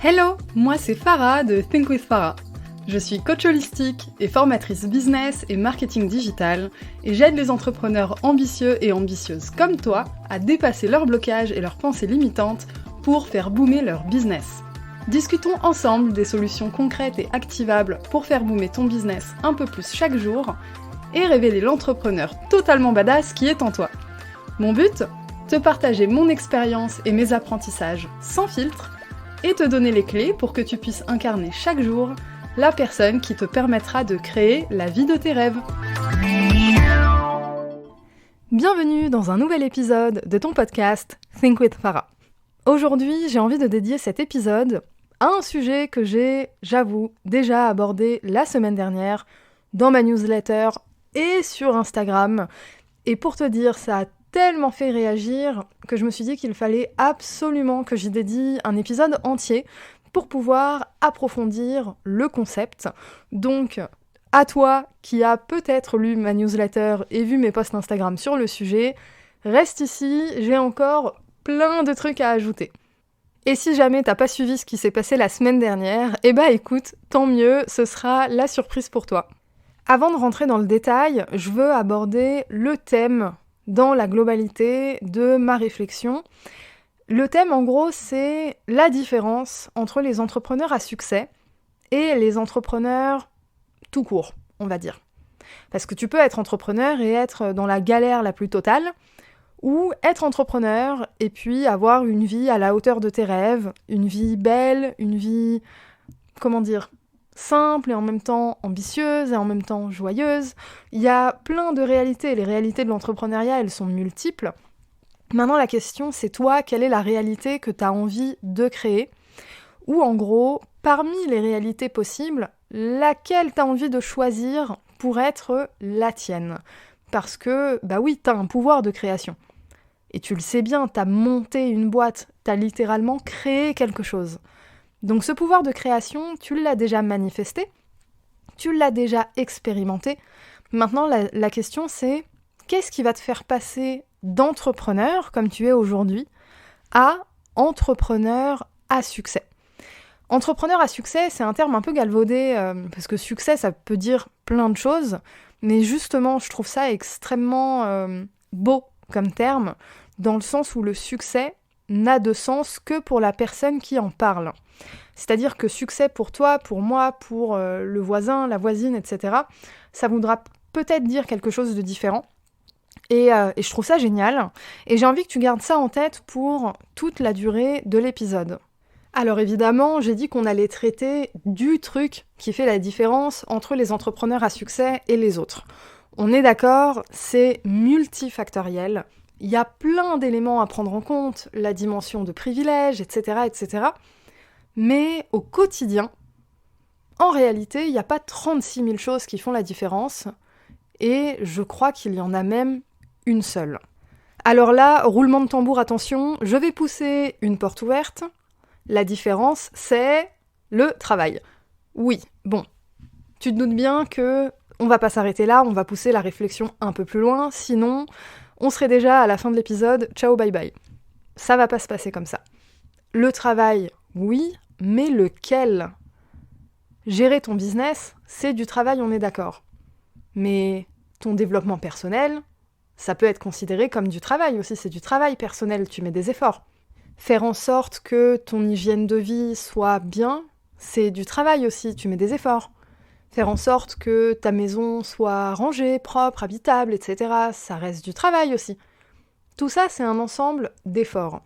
Hello, moi c'est Farah de Think with Farah. Je suis coach holistique et formatrice business et marketing digital et j'aide les entrepreneurs ambitieux et ambitieuses comme toi à dépasser leurs blocages et leurs pensées limitantes pour faire boomer leur business. Discutons ensemble des solutions concrètes et activables pour faire boomer ton business un peu plus chaque jour et révéler l'entrepreneur totalement badass qui est en toi. Mon but ? Te partager mon expérience et mes apprentissages sans filtre et te donner les clés pour que tu puisses incarner chaque jour la personne qui te permettra de créer la vie de tes rêves. Bienvenue dans un nouvel épisode de ton podcast Think with Farah. Aujourd'hui, j'ai envie de dédier cet épisode à un sujet que j'ai, j'avoue, déjà abordé la semaine dernière dans ma newsletter et sur Instagram. Et pour te dire, ça a tellement fait réagir que je me suis dit qu'il fallait absolument que j'y dédie un épisode entier pour pouvoir approfondir le concept. Donc, à toi qui as peut-être lu ma newsletter et vu mes posts Instagram sur le sujet, reste ici, j'ai encore plein de trucs à ajouter. Et si jamais t'as pas suivi ce qui s'est passé la semaine dernière, écoute, tant mieux, ce sera la surprise pour toi. Avant de rentrer dans le détail, je veux aborder le thème dans la globalité de ma réflexion. Le thème, en gros, c'est la différence entre les entrepreneurs à succès et les entrepreneurs tout court, on va dire. Parce que tu peux être entrepreneur et être dans la galère la plus totale, ou être entrepreneur et puis avoir une vie à la hauteur de tes rêves, une vie belle, une vie, simple et en même temps ambitieuse et en même temps joyeuse. Il y a plein de réalités. Les réalités de l'entrepreneuriat, elles sont multiples. Maintenant, la question, c'est toi, quelle est la réalité que tu as envie de créer ? Ou en gros, parmi les réalités possibles, laquelle tu as envie de choisir pour être la tienne ? Parce que, oui, tu as un pouvoir de création. Et tu le sais bien, tu as monté une boîte, tu as littéralement créé quelque chose. Donc ce pouvoir de création, tu l'as déjà manifesté, tu l'as déjà expérimenté. Maintenant, la question c'est, qu'est-ce qui va te faire passer d'entrepreneur, comme tu es aujourd'hui, à entrepreneur à succès ? Entrepreneur à succès, c'est un terme un peu galvaudé, parce que succès, ça peut dire plein de choses, mais justement, je trouve ça extrêmement beau comme terme, dans le sens où le succès n'a de sens que pour la personne qui en parle. C'est-à-dire que succès pour toi, pour moi, pour le voisin, la voisine, etc., ça voudra peut-être dire quelque chose de différent. Et je trouve ça génial. Et j'ai envie que tu gardes ça en tête pour toute la durée de l'épisode. Alors évidemment, j'ai dit qu'on allait traiter du truc qui fait la différence entre les entrepreneurs à succès et les autres. On est d'accord, c'est multifactoriel. Il y a plein d'éléments à prendre en compte, la dimension de privilège, etc., etc., mais au quotidien, en réalité, il n'y a pas 36 000 choses qui font la différence, et je crois qu'il y en a même une seule. Alors là, roulement de tambour, attention, je vais pousser une porte ouverte. La différence, c'est le travail. Oui, bon, tu te doutes bien que on va pas s'arrêter là, on va pousser la réflexion un peu plus loin, sinon on serait déjà à la fin de l'épisode, ciao bye bye. Ça va pas se passer comme ça. Le travail, oui, mais lequel ? Gérer ton business, c'est du travail, on est d'accord. Mais ton développement personnel, ça peut être considéré comme du travail aussi, c'est du travail personnel, tu mets des efforts. Faire en sorte que ton hygiène de vie soit bien, c'est du travail aussi, tu mets des efforts. Faire en sorte que ta maison soit rangée, propre, habitable, etc., ça reste du travail aussi. Tout ça, c'est un ensemble d'efforts.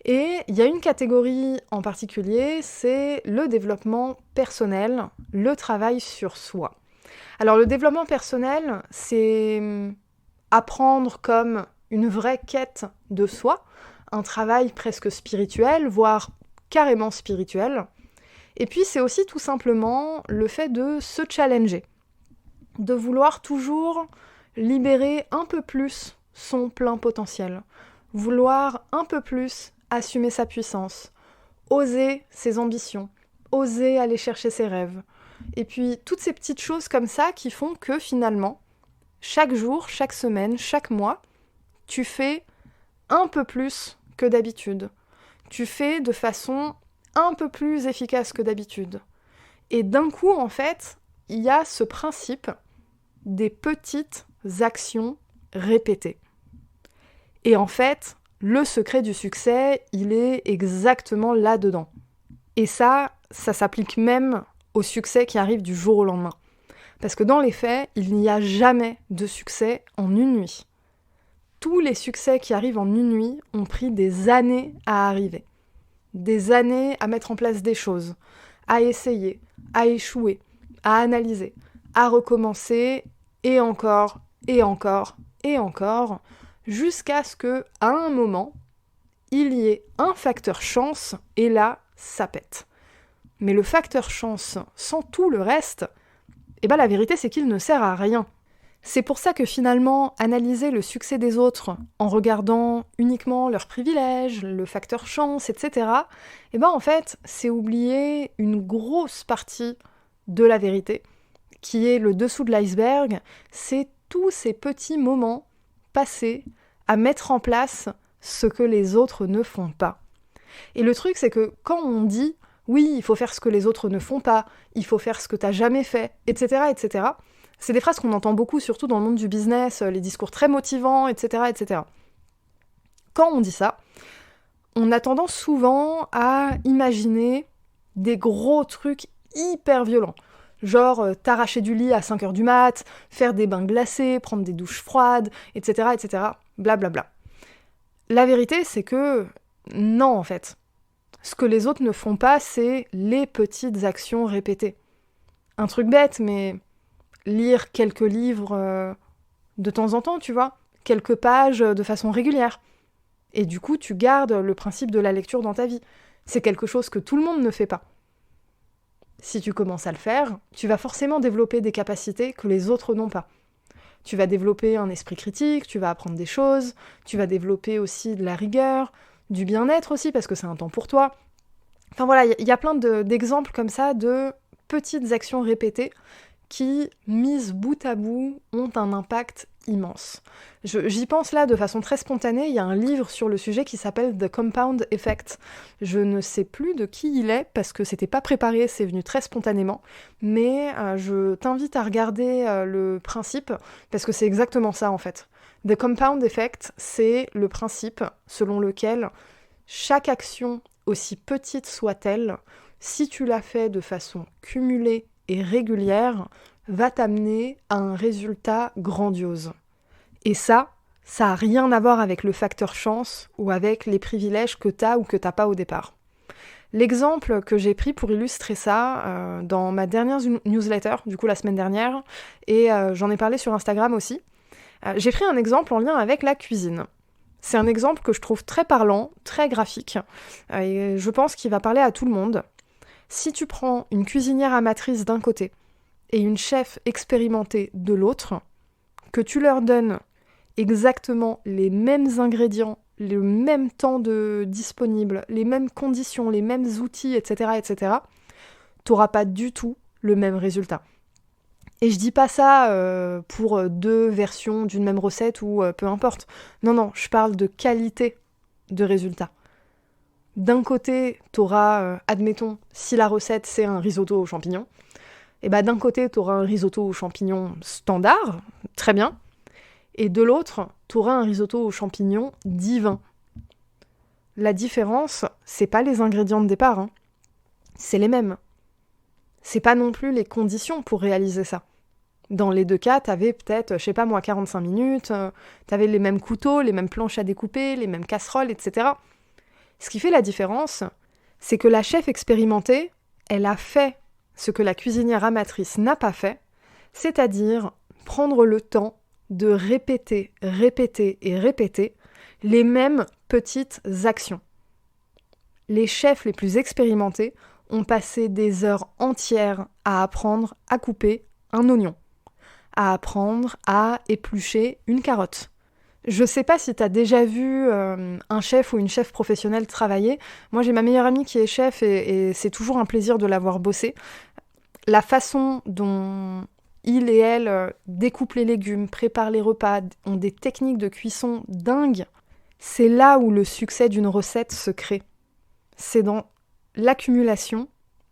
Et il y a une catégorie en particulier, c'est le développement personnel, le travail sur soi. Alors le développement personnel, c'est apprendre comme une vraie quête de soi, un travail presque spirituel, voire carrément spirituel. Et puis c'est aussi tout simplement le fait de se challenger, de vouloir toujours libérer un peu plus son plein potentiel, vouloir un peu plus assumer sa puissance, oser ses ambitions, oser aller chercher ses rêves. Et puis toutes ces petites choses comme ça qui font que finalement, chaque jour, chaque semaine, chaque mois, tu fais un peu plus que d'habitude. Tu fais de façon un peu plus efficace que d'habitude. Et d'un coup, en fait, il y a ce principe des petites actions répétées. Et en fait, le secret du succès, il est exactement là-dedans. Et ça s'applique même au succès qui arrive du jour au lendemain. Parce que dans les faits, il n'y a jamais de succès en une nuit. Tous les succès qui arrivent en une nuit ont pris des années à arriver. Des années à mettre en place des choses, à essayer, à échouer, à analyser, à recommencer, et encore, et encore, et encore, jusqu'à ce que, à un moment, il y ait un facteur chance, et là, ça pète. Mais le facteur chance, sans tout le reste, la vérité c'est qu'il ne sert à rien. C'est pour ça que finalement, analyser le succès des autres en regardant uniquement leurs privilèges, le facteur chance, etc., en fait, c'est oublier une grosse partie de la vérité, qui est le dessous de l'iceberg, c'est tous ces petits moments passés à mettre en place ce que les autres ne font pas. Et le truc, c'est que quand on dit « oui, il faut faire ce que les autres ne font pas, il faut faire ce que t'as jamais fait, etc., etc. », c'est des phrases qu'on entend beaucoup, surtout dans le monde du business, les discours très motivants, etc., etc. Quand on dit ça, on a tendance souvent à imaginer des gros trucs hyper violents. Genre t'arracher du lit à 5h du mat, faire des bains glacés, prendre des douches froides, etc., etc., blablabla. La vérité, c'est que non, en fait. Ce que les autres ne font pas, c'est les petites actions répétées. Un truc bête, mais lire quelques livres de temps en temps, tu vois, quelques pages de façon régulière. Et du coup, tu gardes le principe de la lecture dans ta vie. C'est quelque chose que tout le monde ne fait pas. Si tu commences à le faire, tu vas forcément développer des capacités que les autres n'ont pas. Tu vas développer un esprit critique, tu vas apprendre des choses, tu vas développer aussi de la rigueur, du bien-être aussi, parce que c'est un temps pour toi. Enfin voilà, il y a plein d'exemples comme ça de petites actions répétées qui, mises bout à bout, ont un impact immense. J'y pense là de façon très spontanée, il y a un livre sur le sujet qui s'appelle The Compound Effect. Je ne sais plus de qui il est, parce que c'était pas préparé, c'est venu très spontanément, mais je t'invite à regarder le principe, parce que c'est exactement ça en fait. The Compound Effect, c'est le principe selon lequel chaque action, aussi petite soit-elle, si tu la fais de façon cumulée et régulière, va t'amener à un résultat grandiose. Et ça a rien à voir avec le facteur chance ou avec les privilèges que t'as ou que t'as pas au départ. L'exemple que j'ai pris pour illustrer ça dans ma dernière newsletter, du coup la semaine dernière, et j'en ai parlé sur Instagram aussi, j'ai pris un exemple en lien avec la cuisine. C'est un exemple que je trouve très parlant, très graphique, et je pense qu'il va parler à tout le monde. Si tu prends une cuisinière amatrice d'un côté et une chef expérimentée de l'autre, que tu leur donnes exactement les mêmes ingrédients, le même temps disponible, les mêmes conditions, les mêmes outils, etc., etc., t'auras pas du tout le même résultat. Et je dis pas ça pour deux versions d'une même recette ou peu importe. Non, je parle de qualité de résultat. D'un côté, t'auras, admettons, si la recette c'est un risotto aux champignons, et d'un côté, t'auras un risotto aux champignons standard, très bien, et de l'autre, t'auras un risotto aux champignons divin. La différence, c'est pas les ingrédients de départ, hein. C'est les mêmes. C'est pas non plus les conditions pour réaliser ça. Dans les deux cas, t'avais peut-être, 45 minutes, t'avais les mêmes couteaux, les mêmes planches à découper, les mêmes casseroles, etc. Ce qui fait la différence, c'est que la chef expérimentée, elle a fait ce que la cuisinière amatrice n'a pas fait, c'est-à-dire prendre le temps de répéter et répéter les mêmes petites actions. Les chefs les plus expérimentés ont passé des heures entières à apprendre à couper un oignon, à apprendre à éplucher une carotte. Je sais pas si t'as déjà vu un chef ou une chef professionnelle travailler. Moi, j'ai ma meilleure amie qui est chef et c'est toujours un plaisir de la voir bosser. La façon dont il et elle découpent les légumes, préparent les repas, ont des techniques de cuisson dingues, c'est là où le succès d'une recette se crée. C'est dans l'accumulation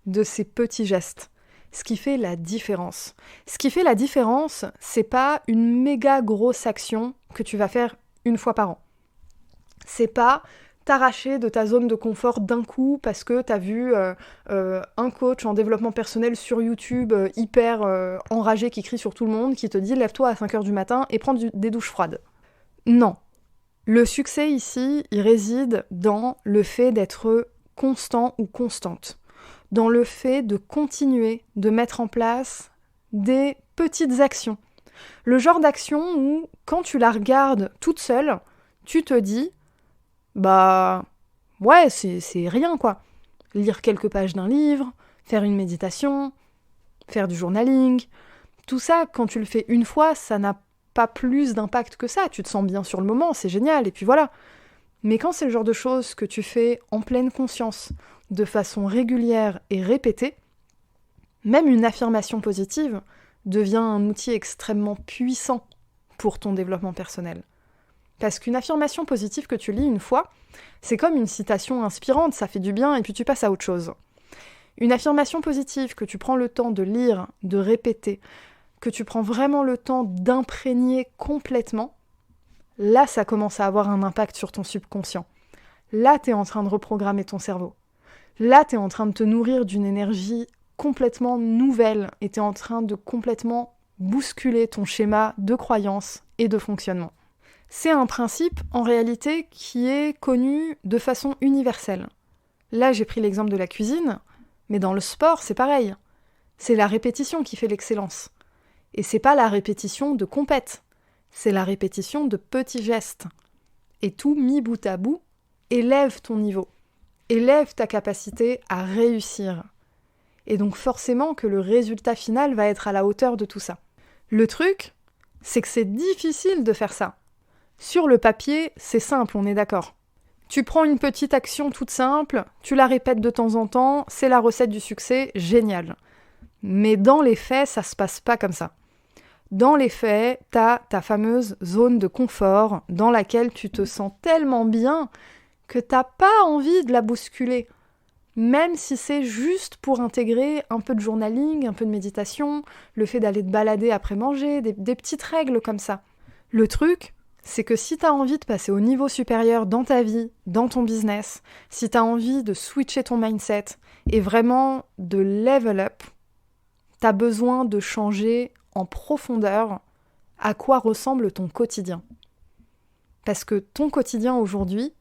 de ces petits gestes. Ce qui fait la différence. Ce qui fait la différence, c'est pas une méga grosse action que tu vas faire une fois par an. C'est pas t'arracher de ta zone de confort d'un coup parce que t'as vu un coach en développement personnel sur YouTube hyper enragé qui crie sur tout le monde, qui te dit lève-toi à 5h du matin et prends des douches froides. Non. Le succès ici, il réside dans le fait d'être constant ou constante. Dans le fait de continuer de mettre en place des petites actions. Le genre d'action où, quand tu la regardes toute seule, tu te dis ouais, c'est rien quoi. Lire quelques pages d'un livre, faire une méditation, faire du journaling, tout ça, quand tu le fais une fois, ça n'a pas plus d'impact que ça. Tu te sens bien sur le moment, c'est génial, et puis voilà. Mais quand c'est le genre de choses que tu fais en pleine conscience, de façon régulière et répétée, même une affirmation positive devient un outil extrêmement puissant pour ton développement personnel. Parce qu'une affirmation positive que tu lis une fois, c'est comme une citation inspirante, ça fait du bien et puis tu passes à autre chose. Une affirmation positive que tu prends le temps de lire, de répéter, que tu prends vraiment le temps d'imprégner complètement, là ça commence à avoir un impact sur ton subconscient. Là t'es en train de reprogrammer ton cerveau. Là t'es en train de te nourrir d'une énergie complètement nouvelle et t'es en train de complètement bousculer ton schéma de croyance et de fonctionnement. C'est un principe, en réalité, qui est connu de façon universelle. Là, j'ai pris l'exemple de la cuisine, mais dans le sport, c'est pareil. C'est la répétition qui fait l'excellence. Et c'est pas la répétition de compète, c'est la répétition de petits gestes. Et tout mis bout à bout, élève ton niveau, élève ta capacité à réussir. Et donc forcément que le résultat final va être à la hauteur de tout ça. Le truc, c'est que c'est difficile de faire ça. Sur le papier, c'est simple, on est d'accord. Tu prends une petite action toute simple, tu la répètes de temps en temps, c'est la recette du succès, génial. Mais dans les faits, ça se passe pas comme ça. Dans les faits, t'as ta fameuse zone de confort dans laquelle tu te sens tellement bien que t'as pas envie de la bousculer. Même si c'est juste pour intégrer un peu de journaling, un peu de méditation, le fait d'aller te balader après manger, des petites règles comme ça. Le truc, c'est que si t'as envie de passer au niveau supérieur dans ta vie, dans ton business, si t'as envie de switcher ton mindset et vraiment de level up, t'as besoin de changer en profondeur à quoi ressemble ton quotidien. Parce que ton quotidien aujourd'hui,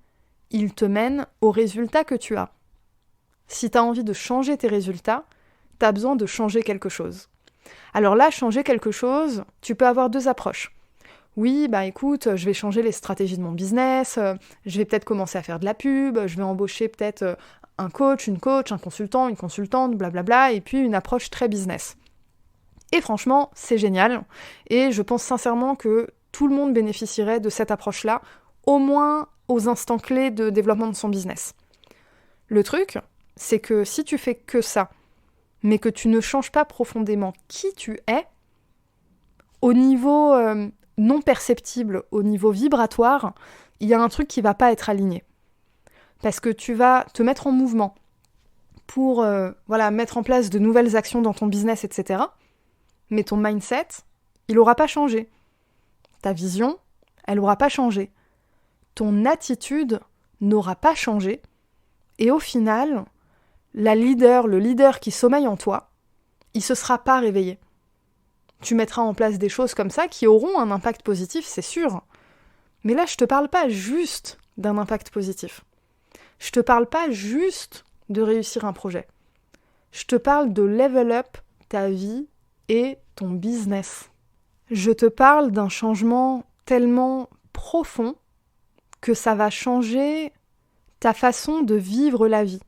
il te mène aux résultats que tu as. Si t'as envie de changer tes résultats, t'as besoin de changer quelque chose. Alors là, changer quelque chose, tu peux avoir deux approches. Oui, écoute, je vais changer les stratégies de mon business, je vais peut-être commencer à faire de la pub, je vais embaucher peut-être un coach, un consultant, une consultante, blablabla, et puis une approche très business. Et franchement, c'est génial, et je pense sincèrement que tout le monde bénéficierait de cette approche-là, au moins aux instants clés de développement de son business. Le truc, c'est que si tu fais que ça, mais que tu ne changes pas profondément qui tu es, au niveau non perceptible, au niveau vibratoire, il y a un truc qui va pas être aligné. Parce que tu vas te mettre en mouvement pour mettre en place de nouvelles actions dans ton business, etc. Mais ton mindset, il aura pas changé. Ta vision, elle aura pas changé. Ton attitude n'aura pas changé. Et au final, le leader qui sommeille en toi, il se sera pas réveillé. Tu mettras en place des choses comme ça qui auront un impact positif, c'est sûr. Mais là, je te parle pas juste d'un impact positif. Je te parle pas juste de réussir un projet. Je te parle de level up ta vie et ton business. Je te parle d'un changement tellement profond que ça va changer ta façon de vivre la vie,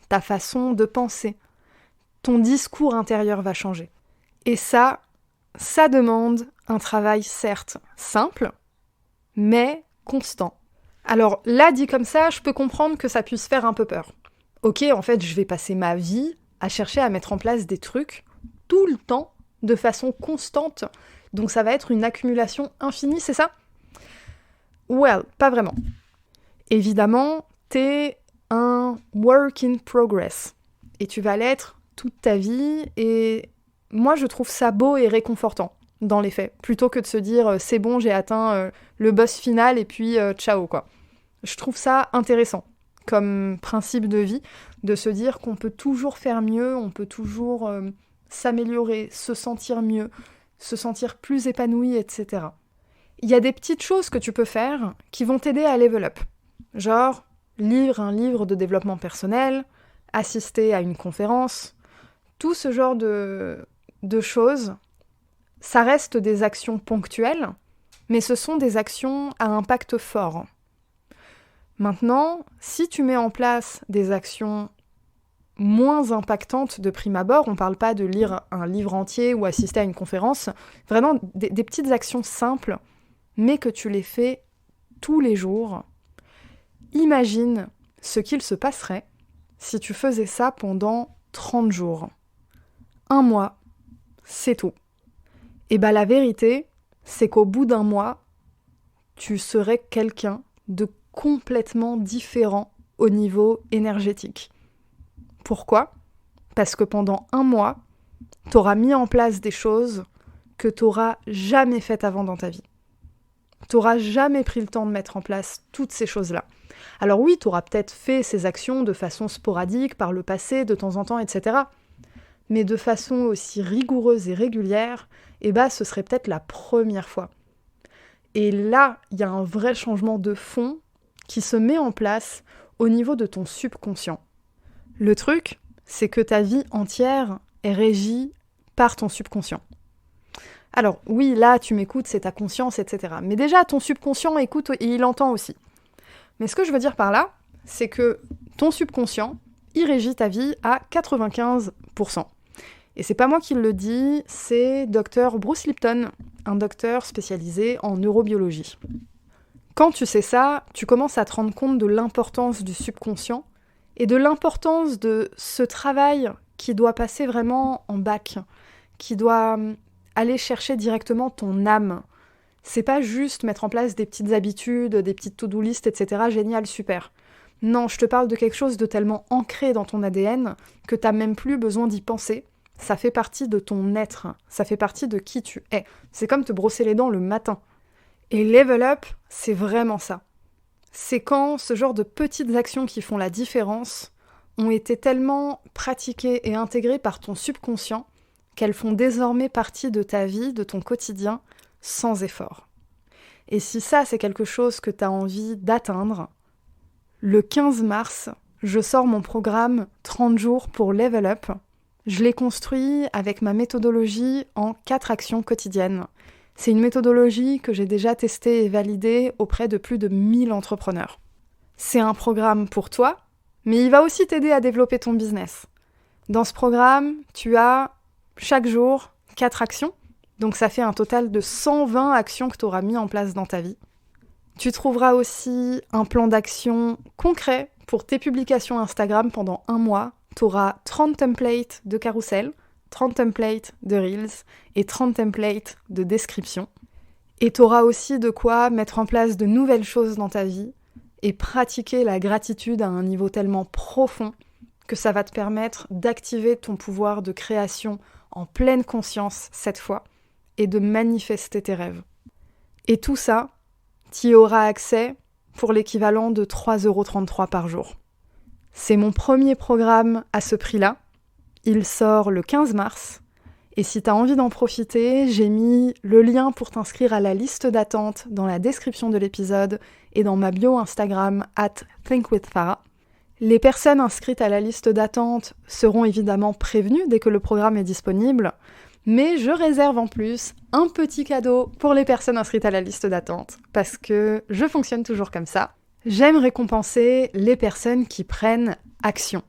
ta façon de penser. Ton discours intérieur va changer. Et ça demande un travail certes simple, mais constant. Alors là, dit comme ça, je peux comprendre que ça puisse faire un peu peur. Ok, en fait, je vais passer ma vie à chercher à mettre en place des trucs tout le temps, de façon constante. Donc ça va être une accumulation infinie, c'est ça ? Well, pas vraiment. Évidemment, t'es un work in progress. Et tu vas l'être toute ta vie. Et moi, je trouve ça beau et réconfortant, dans les faits. Plutôt que de se dire, c'est bon, j'ai atteint le boss final et puis ciao, quoi. Je trouve ça intéressant comme principe de vie, de se dire qu'on peut toujours faire mieux, on peut toujours s'améliorer, se sentir mieux, se sentir plus épanoui, etc. Il y a des petites choses que tu peux faire qui vont t'aider à level up. Genre, lire un livre de développement personnel, assister à une conférence, tout ce genre de choses, ça reste des actions ponctuelles, mais ce sont des actions à impact fort. Maintenant, si tu mets en place des actions moins impactantes de prime abord, on ne parle pas de lire un livre entier ou assister à une conférence, vraiment des petites actions simples, mais que tu les fais tous les jours, imagine ce qu'il se passerait si tu faisais ça pendant 30 jours. 1 mois, c'est tout. Et bah la vérité, c'est qu'au bout d'1 mois, tu serais quelqu'un de complètement différent au niveau énergétique. Pourquoi ? Parce que pendant 1 mois, tu auras mis en place des choses que tu n'auras jamais faites avant dans ta vie. Tu n'auras jamais pris le temps de mettre en place toutes ces choses-là. Alors oui, tu auras peut-être fait ces actions de façon sporadique, par le passé, de temps en temps, etc. Mais de façon aussi rigoureuse et régulière, ce serait peut-être la première fois. Et là, il y a un vrai changement de fond qui se met en place au niveau de ton subconscient. Le truc, c'est que ta vie entière est régie par ton subconscient. Alors oui, là, tu m'écoutes, c'est ta conscience, etc. Mais déjà, ton subconscient écoute et il entend aussi. Mais ce que je veux dire par là, c'est que ton subconscient, il régit ta vie à 95%. Et c'est pas moi qui le dis, c'est Dr Bruce Lipton, un docteur spécialisé en neurobiologie. Quand tu sais ça, tu commences à te rendre compte de l'importance du subconscient et de l'importance de ce travail qui doit passer vraiment en bac, qui doit aller chercher directement ton âme. C'est pas juste mettre en place des petites habitudes, des petites to-do list, etc. Génial, super. Non, je te parle de quelque chose de tellement ancré dans ton ADN que t'as même plus besoin d'y penser. Ça fait partie de ton être, ça fait partie de qui tu es. C'est comme te brosser les dents le matin. Et level up, c'est vraiment ça. C'est quand ce genre de petites actions qui font la différence ont été tellement pratiquées et intégrées par ton subconscient qu'elles font désormais partie de ta vie, de ton quotidien, sans effort. Et si ça, c'est quelque chose que tu as envie d'atteindre, le 15 mars, je sors mon programme 30 jours pour Level Up. Je l'ai construit avec ma méthodologie en 4 actions quotidiennes. C'est une méthodologie que j'ai déjà testée et validée auprès de plus de 1000 entrepreneurs. C'est un programme pour toi, mais il va aussi t'aider à développer ton business. Dans ce programme, tu as chaque jour 4 actions, donc ça fait un total de 120 actions que tu auras mis en place dans ta vie. Tu trouveras aussi un plan d'action concret pour tes publications Instagram pendant 1 mois. Tu auras 30 templates de carrousel, 30 templates de Reels et 30 templates de description. Et tu auras aussi de quoi mettre en place de nouvelles choses dans ta vie et pratiquer la gratitude à un niveau tellement profond que ça va te permettre d'activer ton pouvoir de création en pleine conscience cette fois et de manifester tes rêves. Et tout ça, tu y auras accès pour l'équivalent de 3,33 € par jour. C'est mon premier programme à ce prix-là. Il sort le 15 mars. Et si tu as envie d'en profiter, j'ai mis le lien pour t'inscrire à la liste d'attente dans la description de l'épisode et dans ma bio Instagram @thinkwithfarah. Les personnes inscrites à la liste d'attente seront évidemment prévenues dès que le programme est disponible, mais je réserve en plus un petit cadeau pour les personnes inscrites à la liste d'attente, parce que je fonctionne toujours comme ça. J'aime récompenser les personnes qui prennent action.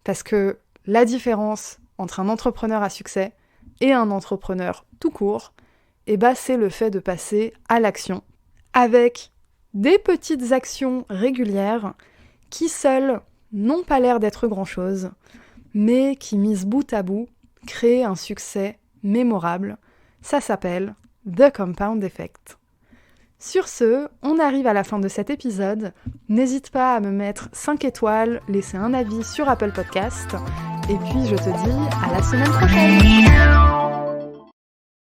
Parce que la différence entre un entrepreneur à succès et un entrepreneur tout court, c'est le fait de passer à l'action avec des petites actions régulières qui seules n'ont pas l'air d'être grand-chose, mais qui, mises bout à bout, créent un succès mémorable. Ça s'appelle The Compound Effect. Sur ce, on arrive à la fin de cet épisode. N'hésite pas à me mettre 5 étoiles, laisser un avis sur Apple Podcast. Et puis je te dis à la semaine prochaine.